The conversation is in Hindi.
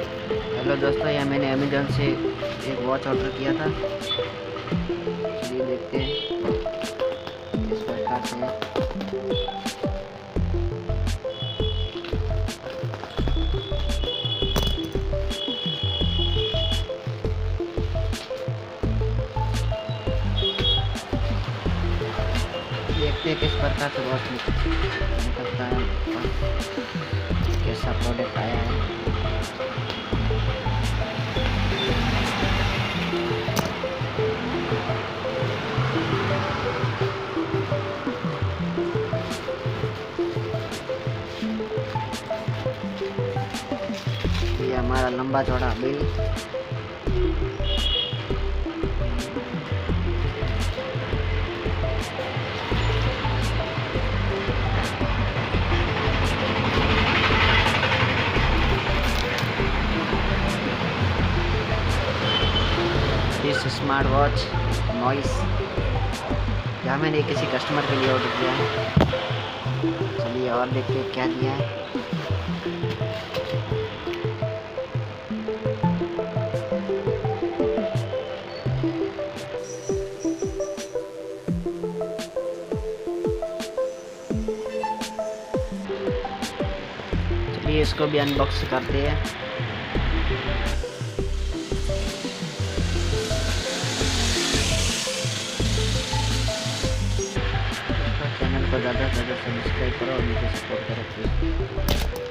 हेलो दोस्तों, यह मैंने अमेज़न से एक वॉच ऑर्डर किया था। चलिए देखते हैं किस प्रकार से है। देखते हैं किस प्रकार से वॉच निकलता है और कैसा प्रोडक्ट आया है। ये हमारा लंबा चौड़ा bill. This smart watch noise, यहाँ मैंने किसी कस्टमर के लिए ऑर्डर किया है। चलिए और देखते हैं क्या दिया है। चलिए इसको भी अनबॉक्स करते हैं। चैनल को ज़्यादा से ज़्यादा सब्सक्राइब करो और मुझे सपोर्ट करो प्लीज़।